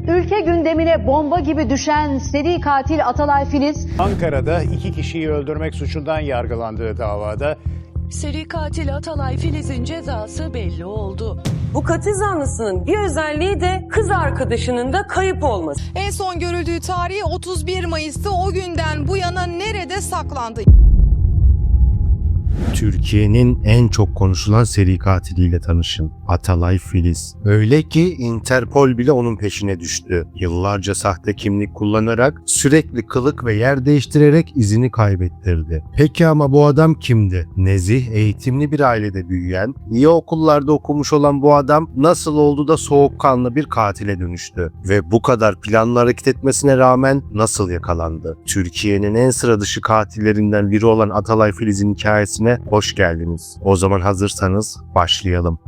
Ülke gündemine bomba gibi düşen seri katil Atalay Filiz, Ankara'da 2 kişiyi öldürmek suçundan yargılandığı davada seri katil Atalay Filiz'in cezası belli oldu. Bu katil zanlısının bir özelliği de kız arkadaşının da kayıp olması. En son görüldüğü tarih 31 Mayıs'tı. O günden bu yana nerede saklandı? Türkiye'nin en çok konuşulan seri katiliyle tanışın. Atalay Filiz. Öyle ki Interpol bile onun peşine düştü. Yıllarca sahte kimlik kullanarak, sürekli kılık ve yer değiştirerek izini kaybettirdi. Peki ama bu adam kimdi? Nezih, eğitimli bir ailede büyüyen, iyi okullarda okumuş olan bu adam nasıl oldu da soğukkanlı bir katile dönüştü? Ve bu kadar planlı hareket etmesine rağmen nasıl yakalandı? Türkiye'nin en sıra dışı katillerinden biri olan Atalay Filiz'in hikayesine hoş geldiniz. O zaman hazırsanız başlayalım.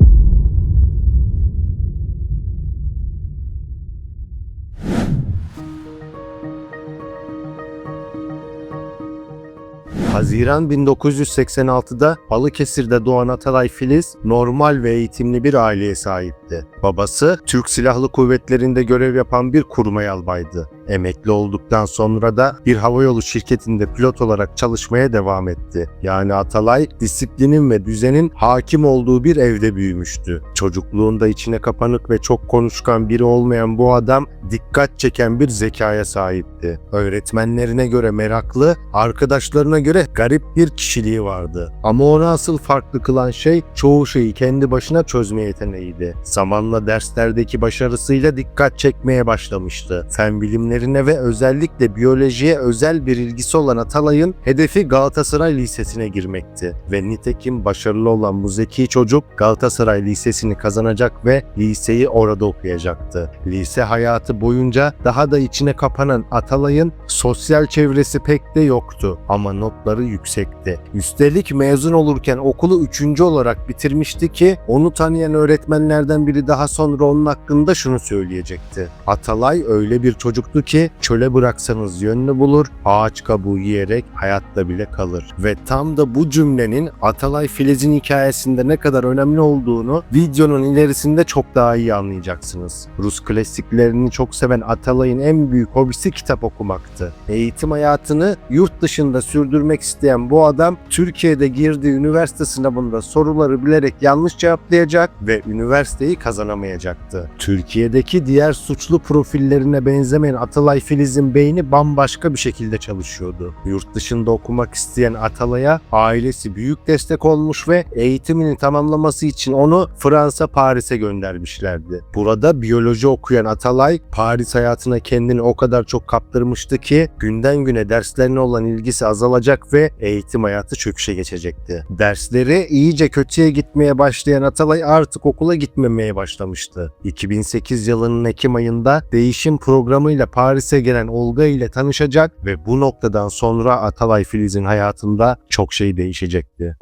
Haziran 1986'da Balıkesir'de doğan Atalay Filiz, normal ve eğitimli bir aileye sahipti. Babası, Türk Silahlı Kuvvetleri'nde görev yapan bir kurmay albaydı. Emekli olduktan sonra da bir havayolu şirketinde pilot olarak çalışmaya devam etti. Yani Atalay, disiplinin ve düzenin hakim olduğu bir evde büyümüştü. Çocukluğunda içine kapanık ve çok konuşkan biri olmayan bu adam, dikkat çeken bir zekaya sahipti. Öğretmenlerine göre meraklı, arkadaşlarına göre garip bir kişiliği vardı. Ama onu asıl farklı kılan şey, çoğu şeyi kendi başına çözme yeteneğiydi. Zamanla derslerdeki başarısıyla dikkat çekmeye başlamıştı. Fen bilimlerine ve özellikle biyolojiye özel bir ilgisi olan Atalay'ın hedefi Galatasaray Lisesi'ne girmekti. Ve nitekim başarılı olan bu zeki çocuk Galatasaray Lisesi'ni kazanacak ve liseyi orada okuyacaktı. Lise hayatı boyunca daha da içine kapanan Atalay'ın sosyal çevresi pek de yoktu ama notları yüksekti. Üstelik mezun olurken okulu 3. olarak bitirmişti ki onu tanıyan öğretmenlerden biri daha sonra onun hakkında şunu söyleyecekti. Atalay öyle bir çocuktu ki çöle bıraksanız yönünü bulur, ağaç kabuğu yiyerek hayatta bile kalır. Ve tam da bu cümlenin Atalay Filiz'in hikayesinde ne kadar önemli olduğunu videonun ilerisinde çok daha iyi anlayacaksınız. Rus klasiklerini çok seven Atalay'ın en büyük hobisi kitap okumaktı. Eğitim hayatını yurt dışında sürdürmek isteyen bu adam Türkiye'de girdiği üniversite sınavında soruları bilerek yanlış cevaplayacak ve üniversiteyi kazanamayacaktı. Türkiye'deki diğer suçlu profillerine benzemeyen Atalay Filiz'in beyni bambaşka bir şekilde çalışıyordu. Yurt dışında okumak isteyen Atalay'a ailesi büyük destek olmuş ve eğitimini tamamlaması için onu Fransa, Paris'e göndermişlerdi. Burada biyoloji okuyan Atalay, Paris hayatına kendini o kadar çok kaptırmıştı ki günden güne derslerine olan ilgisi azalacak ve eğitim hayatı çöküşe geçecekti. Dersleri iyice kötüye gitmeye başlayan Atalay artık okula gitmemeye başlamıştı. 2008 yılının Ekim ayında değişim programıyla Paris'e gelen Olga ile tanışacak ve bu noktadan sonra Atalay Filiz'in hayatında çok şey değişecekti.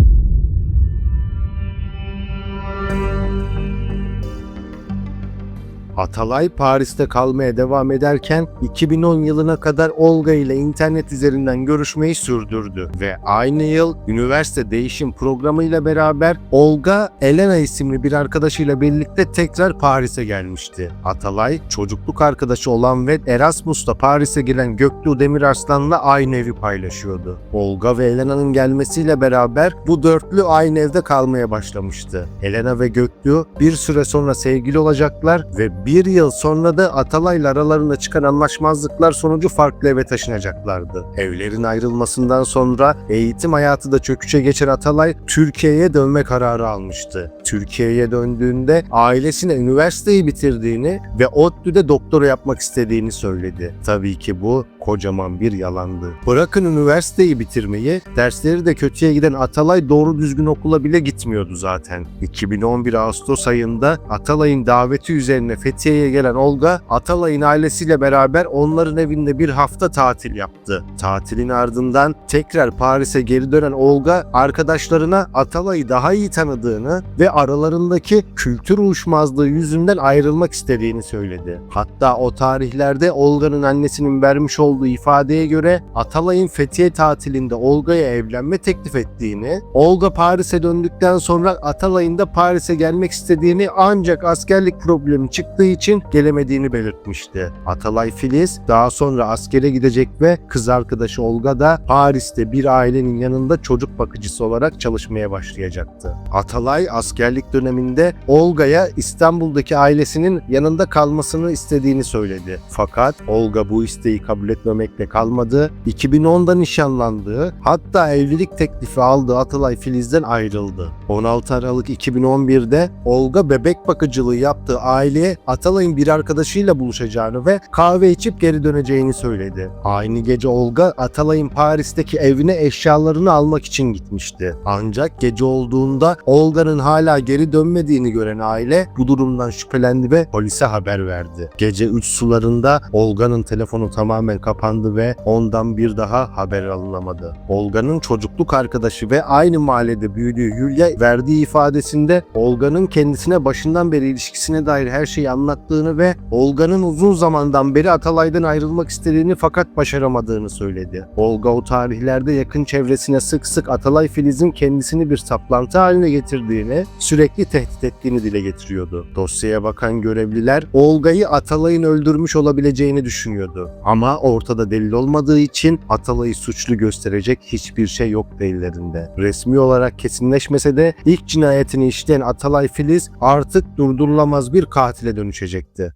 Atalay Paris'te kalmaya devam ederken 2010 yılına kadar Olga ile internet üzerinden görüşmeyi sürdürdü ve aynı yıl üniversite değişim programıyla beraber Olga, Elena isimli bir arkadaşıyla birlikte tekrar Paris'e gelmişti. Atalay, çocukluk arkadaşı olan ve Erasmus'ta Paris'e gelen Göktuğ Demirarslan'la aynı evi paylaşıyordu. Olga ve Elena'nın gelmesiyle beraber bu dörtlü aynı evde kalmaya başlamıştı. Elena ve Göktuğ bir süre sonra sevgili olacaklar ve bir yıl sonra da Atalay'la aralarında çıkan anlaşmazlıklar sonucu farklı eve taşınacaklardı. Evlerin ayrılmasından sonra eğitim hayatı da çöküşe geçen Atalay Türkiye'ye dönme kararı almıştı. Türkiye'ye döndüğünde ailesine üniversiteyi bitirdiğini ve ODTÜ'de doktora yapmak istediğini söyledi. Tabii ki bu kocaman bir yalandı. Bırakın üniversiteyi bitirmeyi, dersleri de kötüye giden Atalay doğru düzgün okula bile gitmiyordu zaten. 2011 Ağustos ayında Atalay'ın daveti üzerine Fethiye'ye gelen Olga, Atalay'ın ailesiyle beraber onların evinde bir hafta tatil yaptı. Tatilin ardından tekrar Paris'e geri dönen Olga, arkadaşlarına Atalay'ı daha iyi tanıdığını ve aralarındaki kültür uyuşmazlığı yüzünden ayrılmak istediğini söyledi. Hatta o tarihlerde Olga'nın annesinin vermiş olduğu olduğu ifadeye göre Atalay'ın Fethiye tatilinde Olga'ya evlenme teklif ettiğini, Olga Paris'e döndükten sonra Atalay'ın da Paris'e gelmek istediğini ancak askerlik problemi çıktığı için gelemediğini belirtmişti. Atalay Filiz daha sonra askere gidecek ve kız arkadaşı Olga da Paris'te bir ailenin yanında çocuk bakıcısı olarak çalışmaya başlayacaktı. Atalay askerlik döneminde Olga'ya İstanbul'daki ailesinin yanında kalmasını istediğini söyledi. Fakat Olga bu isteği kabul etmemekle kalmadı. 2010'da nişanlandığı, hatta evlilik teklifi aldığı Atalay Filiz'den ayrıldı. 16 Aralık 2011'de Olga bebek bakıcılığı yaptığı aileye Atalay'ın bir arkadaşıyla buluşacağını ve kahve içip geri döneceğini söyledi. Aynı gece Olga Atalay'ın Paris'teki evine eşyalarını almak için gitmişti. Ancak gece olduğunda Olga'nın hala geri dönmediğini gören aile bu durumdan şüphelendi ve polise haber verdi. Gece 3 sularında Olga'nın telefonu tamamen kapandı ve ondan bir daha haber alınamadı. Olga'nın çocukluk arkadaşı ve aynı mahallede büyüdüğü Yulia verdiği ifadesinde Olga'nın kendisine başından beri ilişkisine dair her şeyi anlattığını ve Olga'nın uzun zamandan beri Atalay'dan ayrılmak istediğini fakat başaramadığını söyledi. Olga o tarihlerde yakın çevresine sık sık Atalay Filiz'in kendisini bir saplantı haline getirdiğini, sürekli tehdit ettiğini dile getiriyordu. Dosyaya bakan görevliler Olga'yı Atalay'ın öldürmüş olabileceğini düşünüyordu. Ama ortada delil olmadığı için Atalay'ı suçlu gösterecek hiçbir şey yoktu ellerinde. Resmi olarak kesinleşmese de ilk cinayetini işleyen Atalay Filiz artık durdurulamaz bir katile dönüşecekti.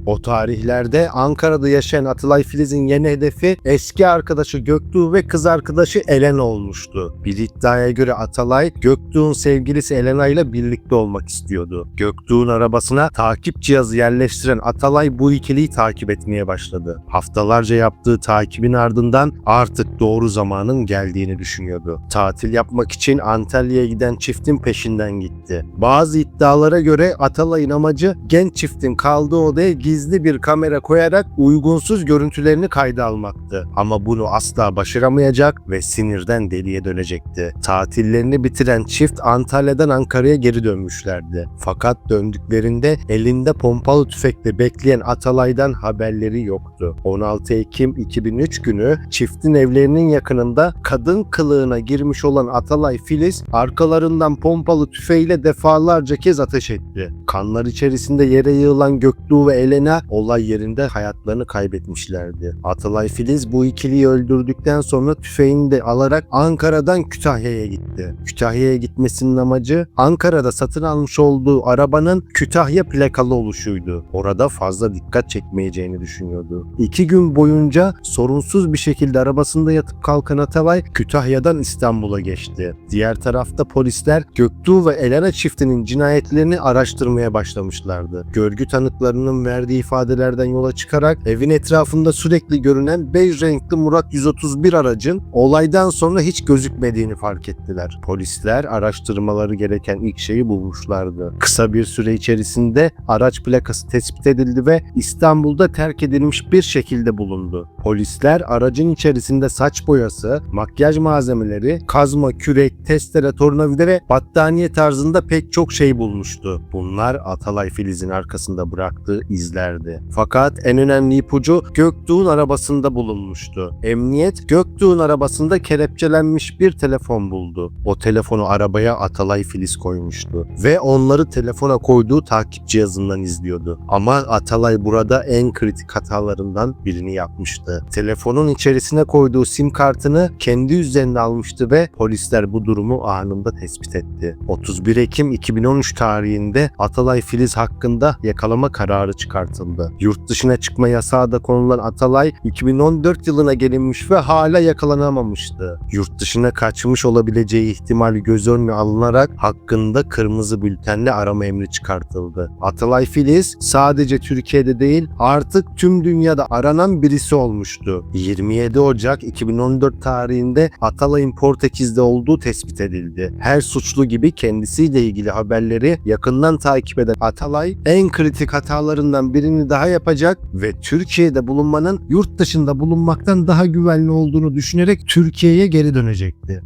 O tarihlerde Ankara'da yaşayan Atalay Filiz'in yeni hedefi eski arkadaşı Göktuğ ve kız arkadaşı Elena olmuştu. Bir iddiaya göre Atalay, Göktuğ'un sevgilisi Elena ile birlikte olmak istiyordu. Göktuğ'un arabasına takip cihazı yerleştiren Atalay bu ikiliyi takip etmeye başladı. Haftalarca yaptığı takibin ardından artık doğru zamanın geldiğini düşünüyordu. Tatil yapmak için Antalya'ya giden çiftin peşinden gitti. Bazı iddialara göre Atalay'ın amacı genç çiftin kaldığı odaya gizli bir kamera koyarak uygunsuz görüntülerini kayda almaktı. Ama bunu asla başaramayacak ve sinirden deliye dönecekti. Tatillerini bitiren çift Antalya'dan Ankara'ya geri dönmüşlerdi. Fakat döndüklerinde elinde pompalı tüfekle bekleyen Atalay'dan haberleri yoktu. 16 Ekim 2003 günü çiftin evlerinin yakınında kadın kılığına girmiş olan Atalay Filiz arkalarından pompalı tüfeğiyle defalarca kez ateş etti. Kanlar içerisinde yere yığılan Göktuğ ve Elena olay yerinde hayatlarını kaybetmişlerdi. Atalay Filiz bu ikiliyi öldürdükten sonra tüfeğini de alarak Ankara'dan Kütahya'ya gitti. Kütahya'ya gitmesinin amacı Ankara'da satın almış olduğu arabanın Kütahya plakalı oluşuydu. Orada fazla dikkat çekmeyeceğini düşünüyordu. 2 gün boyunca sorunsuz bir şekilde arabasında yatıp kalkan Atalay Kütahya'dan İstanbul'a geçti. Diğer tarafta polisler Göktuğ ve Elena çiftinin cinayetlerini araştırmaya başlamışlardı. Görgü tanıklarının verdiği ifadelerden yola çıkarak evin etrafında sürekli görünen bej renkli Murat 131 aracın olaydan sonra hiç gözükmediğini fark ettiler. Polisler araştırmaları gereken ilk şeyi bulmuşlardı. Kısa bir süre içerisinde araç plakası tespit edildi ve İstanbul'da terk edilmiş bir şekilde bulundu. Polisler aracın içerisinde saç boyası, makyaj malzemeleri, kazma, kürek, testere, tornavida ve battaniye tarzında pek çok şey bulmuştu. Bunlar Atalay Filiz'in arkasında bıraktığı izlerdi. Fakat en önemli ipucu Göktuğ'un arabasında bulunmuştu. Emniyet Göktuğ'un arabasında kelepçelenmiş bir telefon buldu. O telefonu arabaya Atalay Filiz koymuştu ve onları telefona koyduğu takip cihazından izliyordu. Ama Atalay burada en kritik hatalarından birini yapmıştı. Telefonun içerisine koyduğu sim kartını kendi üzerine almıştı ve polisler bu durumu anında tespit etti. 31 Ekim 2013 tarihinde Atalay Filiz hakkında yakalama kararı çıkartıldı. Yurt dışına çıkma yasağı da konulan Atalay 2014 yılına gelinmiş ve hala yakalanamamıştı. Yurt dışına kaçmış olabileceği ihtimali göz önüne alınarak hakkında kırmızı bültenle arama emri çıkartıldı. Atalay Filiz sadece Türkiye'de değil artık tüm dünyada aranan birisi olmuştu. 27 Ocak 2014 tarihinde Atalay'ın Portekiz'de olduğu tespit edildi. Her suçlu gibi kendisiyle ilgili haberleri yakından takip eden Atalay en kritik hatalarından birini daha yapacak ve Türkiye'de bulunmanın yurt dışında bulunmaktan daha güvenli olduğunu düşünerek Türkiye'ye geri dönecekti.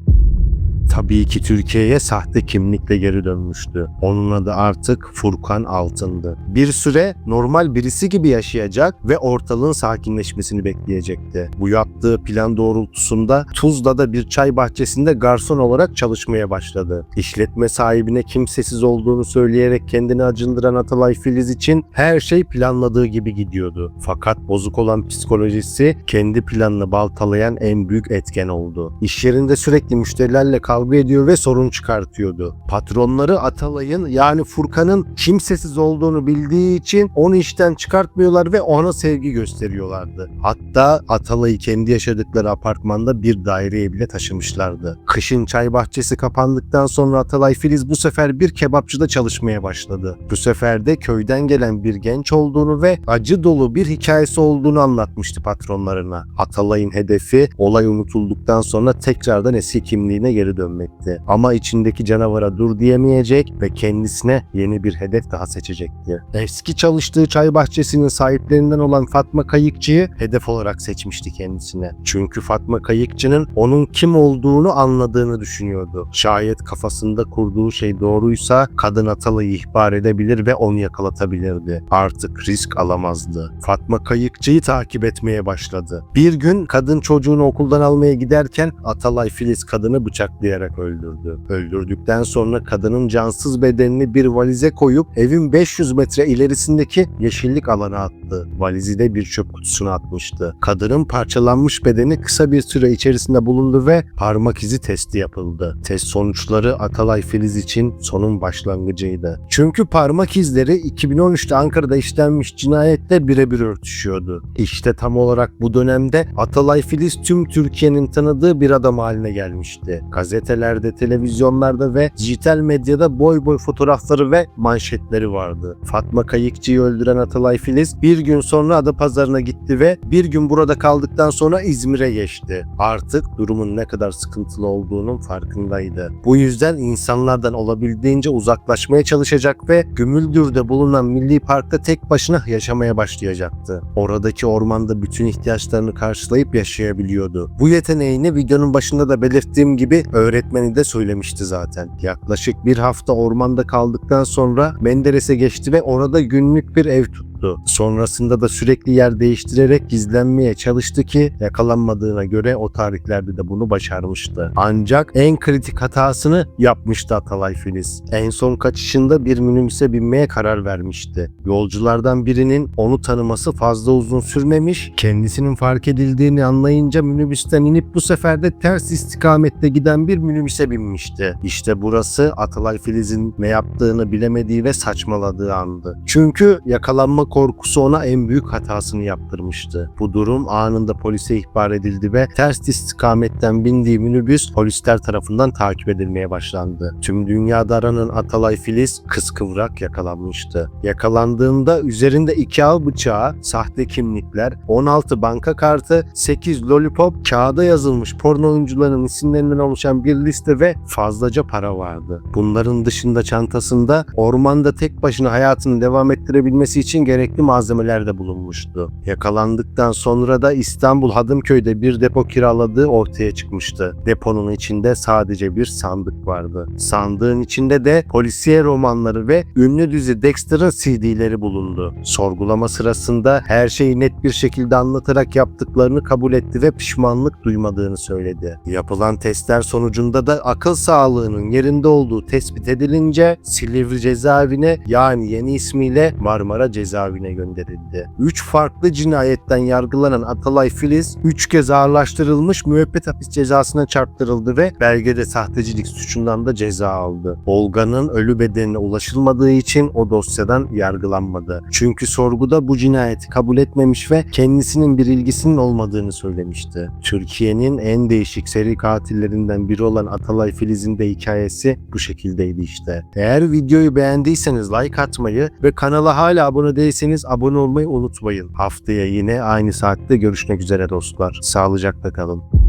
tabii ki Türkiye'ye sahte kimlikle geri dönmüştü. Onun adı artık Furkan Altın'dı. Bir süre normal birisi gibi yaşayacak ve ortalığın sakinleşmesini bekleyecekti. Bu yaptığı plan doğrultusunda Tuzla'da bir çay bahçesinde garson olarak çalışmaya başladı. İşletme sahibine kimsesiz olduğunu söyleyerek kendini acındıran Atalay Filiz için her şey planladığı gibi gidiyordu. Fakat bozuk olan psikolojisi kendi planını baltalayan en büyük etken oldu. İş yerinde sürekli müşterilerle kavga ediyor ve sorun çıkartıyordu. Patronları Atalay'ın yani Furkan'ın kimsesiz olduğunu bildiği için onu işten çıkartmıyorlar ve ona sevgi gösteriyorlardı. Hatta Atalay'ı kendi yaşadıkları apartmanda bir daireye bile taşımışlardı. Kışın çay bahçesi kapandıktan sonra Atalay Filiz bu sefer bir kebapçıda çalışmaya başladı. Bu sefer de köyden gelen bir genç olduğunu ve acı dolu bir hikayesi olduğunu anlatmıştı patronlarına. Atalay'ın hedefi olay unutulduktan sonra tekrardan eski kimliğine geri dönmekti. Ama içindeki canavara dur diyemeyecek ve kendisine yeni bir hedef daha seçecekti. Eski çalıştığı çay bahçesinin sahiplerinden olan Fatma Kayıkçı'yı hedef olarak seçmişti kendisine. Çünkü Fatma Kayıkçı'nın onun kim olduğunu anladığını düşünüyordu. Şayet kafasında kurduğu şey doğruysa kadın Atalay'ı ihbar edebilir ve onu yakalatabilirdi. Artık risk alamazdı. Fatma Kayıkçı'yı takip etmeye başladı. Bir gün kadın çocuğunu okuldan almaya giderken Atalay Filiz kadını bıçaklayarak öldürdü. Öldürdükten sonra kadının cansız bedenini bir valize koyup evin 500 metre ilerisindeki yeşillik alana attı. Valizi de bir çöp kutusuna atmıştı. Kadının parçalanmış bedeni kısa bir süre içerisinde bulundu ve parmak izi testi yapıldı. Test sonuçları Atalay Filiz için sonun başlangıcıydı. Çünkü parmak izleri 2013'te Ankara'da işlenmiş cinayetle birebir örtüşüyordu. İşte tam olarak bu dönemde Atalay Filiz tüm Türkiye'nin tanıdığı bir adam haline gelmişti. Gazetelerde, televizyonlarda ve dijital medyada boy boy fotoğrafları ve manşetleri vardı. Fatma Kayıkçı'yı öldüren Atalay Filiz bir gün sonra Adapazarı'na gitti ve bir gün burada kaldıktan sonra İzmir'e geçti. Artık durumun ne kadar sıkıntılı olduğunun farkındaydı. Bu yüzden insanlardan olabildiğince uzaklaşmaya çalışacak ve Gümüldür'de bulunan Milli Park'ta tek başına yaşamaya başlayacaktı. Oradaki ormanda bütün ihtiyaçlarını karşılayıp yaşayabiliyordu. Bu yeteneğini videonun başında da belirttiğim gibi öğretmeni de söylemişti zaten. Yaklaşık bir hafta ormanda kaldıktan sonra Menderes'e geçti ve orada günlük bir ev tuttu. Sonrasında da sürekli yer değiştirerek gizlenmeye çalıştı ki yakalanmadığına göre o tarihlerde de bunu başarmıştı. Ancak en kritik hatasını yapmıştı Atalay Filiz. En son kaçışında bir minibüse binmeye karar vermişti. Yolculardan birinin onu tanıması fazla uzun sürmemiş, kendisinin fark edildiğini anlayınca minibüsten inip bu sefer de ters istikamette giden bir minibüse binmişti. İşte burası Atalay Filiz'in ne yaptığını bilemediği ve saçmaladığı andı. Çünkü yakalanma korkusu ona en büyük hatasını yaptırmıştı. Bu durum anında polise ihbar edildi ve ters istikametten bindiği minibüs polisler tarafından takip edilmeye başlandı. Tüm dünyada aranan Atalay Filiz kıskıvrak yakalanmıştı. Yakalandığında üzerinde 2 av bıçağı, sahte kimlikler, 16 banka kartı, 8 lollipop, kağıda yazılmış porno oyuncularının isimlerinden oluşan bir liste ve fazlaca para vardı. Bunların dışında çantasında ormanda tek başına hayatını devam ettirebilmesi için gerekli malzemeler de bulunmuştu. Yakalandıktan sonra da İstanbul Hadımköy'de bir depo kiraladığı ortaya çıkmıştı. Deponun içinde sadece bir sandık vardı. Sandığın içinde de polisiye romanları ve ünlü dizi Dexter'ın CD'leri bulundu. Sorgulama sırasında her şeyi net bir şekilde anlatarak yaptıklarını kabul etti ve pişmanlık duymadığını söyledi. Yapılan testler sonucunda da akıl sağlığının yerinde olduğu tespit edilince Silivri cezaevine, yani yeni ismiyle Marmara cezaevine gönderildi. 3 farklı cinayetten yargılanan Atalay Filiz 3 kez ağırlaştırılmış müebbet hapis cezasına çarptırıldı ve belgede sahtecilik suçundan da ceza aldı. Olga'nın ölü bedenine ulaşılmadığı için o dosyadan yargılanmadı. Çünkü sorguda bu cinayeti kabul etmemiş ve kendisinin bir ilgisinin olmadığını söylemişti. Türkiye'nin en değişik seri katillerinden biri olan Atalay Filiz'in de hikayesi bu şekildeydi işte. Eğer videoyu beğendiyseniz like atmayı ve kanala hala abone değilseniz abone olmayı unutmayın. Haftaya yine aynı saatte görüşmek üzere dostlar. Sağlıcakla kalın.